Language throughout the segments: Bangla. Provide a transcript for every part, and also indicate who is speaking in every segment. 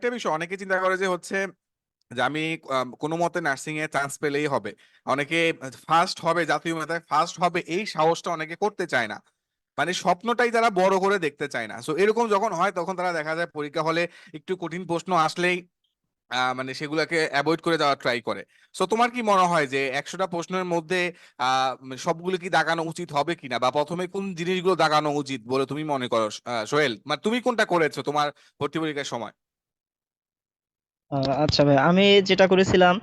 Speaker 1: আরেকটা বিষয়, অনেকে চিন্তা করে যে হচ্ছে যে আমি কোনো মতে নার্সিং এ চান্স পেলেই হবে। অনেকে ফার্স্ট হবে, জাতীয় মেধায় ফার্স্ট হবে, এই সাহসটা অনেকে করতে চায় না। মানে স্বপ্নটাই তারা বড় করে দেখতে চায় না। সো এরকম যখন হয় তখন তারা দেখা যায় পরীক্ষা হলে একটু কঠিন প্রশ্ন আসলেই মানে সেগুলোকে অ্যাভয়েড করে যাওয়ার ট্রাই করে। সো তোমার কি মনে হয় যে 100টা প্রশ্নের মধ্যে সবগুলো কি দাগানো উচিত হবে কিনা, বা প্রথমে কোন জিনিসগুলো দাগানো উচিত বলে তুমি মনে করো? সোহেল, মানে তুমি কোনটা করেছো তোমার ভর্তি পরীক্ষার সময়?
Speaker 2: আচ্ছা ভাই, আমি যেটা করেছিলাম,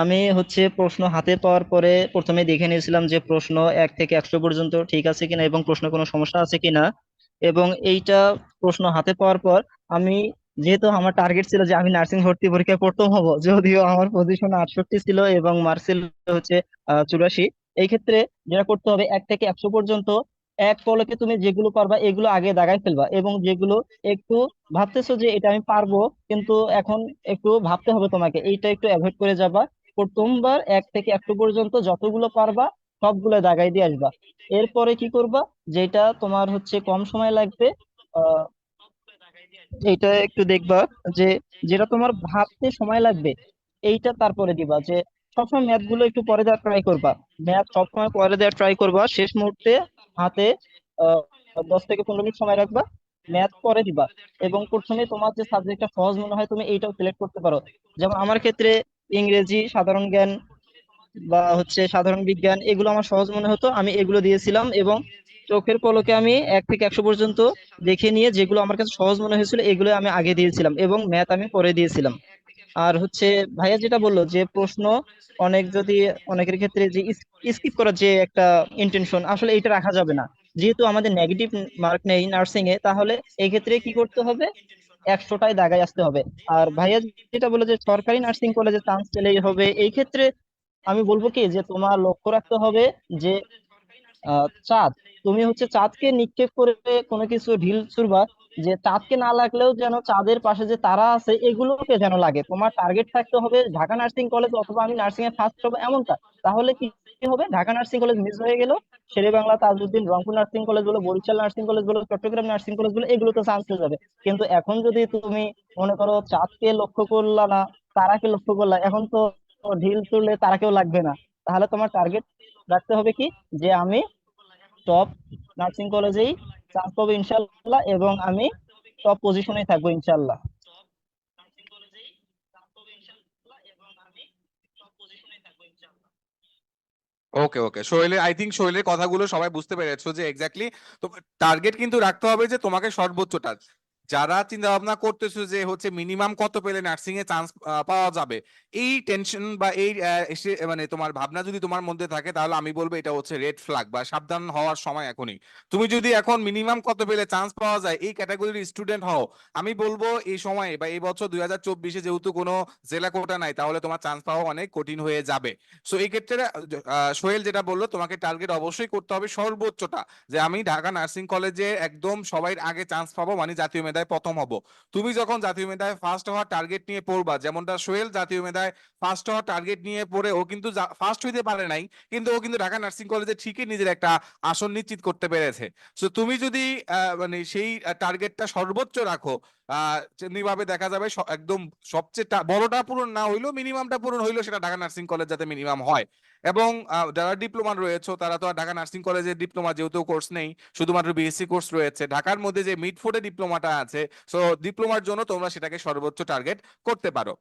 Speaker 2: আমি হচ্ছে প্রশ্ন হাতে পাওয়ার পরে প্রথমে দেখে নিয়েছিলাম যে প্রশ্ন 1 থেকে 100 পর্যন্ত ঠিক আছে কিনা এবং প্রশ্ন কোনো সমস্যা আছে কিনা। এবং এইটা প্রশ্ন হাতে পাওয়ার পর আমি, যেহেতু আমার টার্গেট ছিল যে আমি নার্সিং ভর্তি পরীক্ষায় প্রথম হব, যদিও আমার পজিশন 68 ছিল এবং মার্কস ছিল হচ্ছে 84। এই ক্ষেত্রে যেটা করতে হবে, 1 থেকে 100 পর্যন্ত এক পলকে তুমি যেগুলো পারবা এগুলো আগে দাগাই ফেলবা, এবং যেগুলো একটু ভাবতেছো যে এটা আমি পারবো, কিন্তু এখন একটু ভাবতে হবে তোমাকে, এইটা একটু অ্যাভয়েড করে যাবা। প্রথমবার 1 থেকে 100 পর্যন্ত যতগুলো পারবা সবগুলো দাগাই দিয়ে আসবা। এরপরে কি করবা, যেটা তোমার হচ্ছে কম সময় লাগবে, আহ এইটা একটু দেখবা, যে যেটা তোমার ভাবতে সময় লাগবে এইটা তারপরে দিবা। যে সবসময় ম্যাথ গুলো একটু পরে দেওয়ার ট্রাই করবা, ম্যাথ সবসময় পরে দেওয়ার ট্রাই করবা, শেষ মুহূর্তে হাতে আহ 10 থেকে 15 মিনিট সময় রাখবা, ম্যাথ পরে দিবা। এবং প্রথমে তোমার যে সাবজেক্টটা সহজ মনে হয় তুমি এইটাও সিলেক্ট করতে পারো। যেমন আমার ক্ষেত্রে ইংরেজি, সাধারণ জ্ঞান বা হচ্ছে সাধারণ বিজ্ঞান, এগুলো আমার সহজ মনে হতো, আমি এগুলো দিয়েছিলাম। এবং চোখের পলকে আমি 1 থেকে 100 পর্যন্ত দেখে নিয়ে যেগুলো আমার কাছে সহজ মনে হয়েছিল এগুলো আমি আগে দিয়েছিলাম, এবং ম্যাথ আমি পরে দিয়েছিলাম। আর হচ্ছে ভাইয়া যেটা বললো যে প্রশ্ন অনেক যদি, অনেকের ক্ষেত্রে যে স্কিপ করার যে একটা ইন্টেনশন, আসলে এটা রাখা যাবে না। যেহেতু আমাদের নেগেটিভ মার্ক নেই নার্সিং এ, তাহলে এই ক্ষেত্রে কি করতে হবে, 100টাই দাগায় আসতে হবে। আর ভাইয়া যেটা বললো যে সরকারি নার্সিং কলেজে চান্স পেলেই হবে, এই ক্ষেত্রে আমি বলবো কি, যে তোমার লক্ষ্য রাখতে হবে যে চাঁদ, তুমি হচ্ছে চাঁদকে নিক্ষেপ করে কোনো কিছু ঢিল ছুড়বা, যে চাঁদকে না লাগলেও যেন চাঁদের পাশে যে তারা আছে এগুলোকে যেন লাগে। তোমার টার্গেট থাকতে হবে ঢাকা নার্সিং কলেজ অথবা আমি নার্সিং এ ফার্স্ট হবো, এমনটা। তাহলে কি কি হবে, ঢাকা নার্সিং কলেজ মিস হয়ে গেল, শেরে বাংলা, তাজউদ্দিন, রংপুর নার্সিং কলেজ বলো, বরিশাল নার্সিং কলেজ বলো, চট্টগ্রাম নার্সিং কলেজ বলো, এগুলো তো চান্স হয়ে যাবে। কিন্তু এখন যদি তুমি মনে করো চাঁদকে লক্ষ্য করলা না, তারাকে লক্ষ্য করলা, এখন তো ঢিল ছুড়লে তারাকেও লাগবে না। তাহলে তোমার টার্গেট রাখতে হবে কি, যে আমি টপ নার্সিং কলেজেই চান্স পাবো ইনশাল্লাহ, এবং আমি টপ পজিশনে থাকবো ইনশাল্লাহ।
Speaker 1: ওকে ওকে, সোহেলের আই থিঙ্ক সোহেলের কথাগুলো সবাই বুঝতে পেরেছো যে এক্স্যাক্টলি তো টার্গেট কিন্তু রাখতে হবে যে তোমাকে সর্বোচ্চটা। যারা চিন্তা ভাবনা করতেছো যে হচ্ছে মিনিমাম কত পেলে নার্সিং এ চান্স পাওয়া যাবে, এই টেনশন বা এই মানে তোমার ভাবনা যদি তোমার মধ্যে থাকে, তাহলে আমি বলবো এটা হচ্ছে রেড ফ্ল্যাগ, বা সাবধান হওয়ার সময় এখনই। তুমি যদি এখন মিনিমাম কত পেলে চান্স পাওয়া যায় এই ক্যাটাগরির স্টুডেন্ট হও, আমি বলবো এই সময়ে বা এই বছর 2024-এ যেহেতু কোনো জেলা কোটা নাই, তাহলে তোমার চান্স পাওয়া অনেক কঠিন হয়ে যাবে। সো এই ক্ষেত্রে সোহেল যেটা বললো, তোমাকে টার্গেট অবশ্যই করতে হবে সর্বোচ্চটা, যে আমি ঢাকা নার্সিং কলেজে একদম সবাই আগে চান্স পাবো, মানে জাতীয় মেধায় প্রথম হব। তুমি যখন জাতীয় মেধায় ফার্স্ট হওয়ার টার্গেট নিয়ে পড়বা, যেমনটা সোহেল জাতীয় মেধায় ফার্স্ট হওয়ার টার্গেট নিয়ে পড়ে ও কিন্তু ফার্স্ট হইতে পারে নাই, কিন্তু ও কিন্তু ঢাকা নার্সিং কলেজে ঠিকই নিজের একটা আসন নিশ্চিত করতে পেরেছে। সো তুমি যদি মানে সেই টার্গেটটা সর্বোচ্চ রাখো, যেমনিভাবে দেখা যাবে একদম সবচেয়ে বড়টা পূরণ না হইলেও মিনিমামটা পূরণ হইলেও সেটা ঢাকা নার্সিং কলেজ যাতে মিনিমাম হয়। এবং যারা ডিপ্লোমা রয়েছে তারা তো আর ঢাকা নার্সিং কলেজে ডিপ্লোমা যেহেতু কোর্স নেই, শুধুমাত্র বিএসসি কোর্স রয়েছে ঢাকার মধ্যে, যে মিডফোর্ডে ডিপ্লোমাটা আছে, সো ডিপ্লোমার জন্য তোমরা সেটাকে সর্বোচ্চ টার্গেট করতে পারো।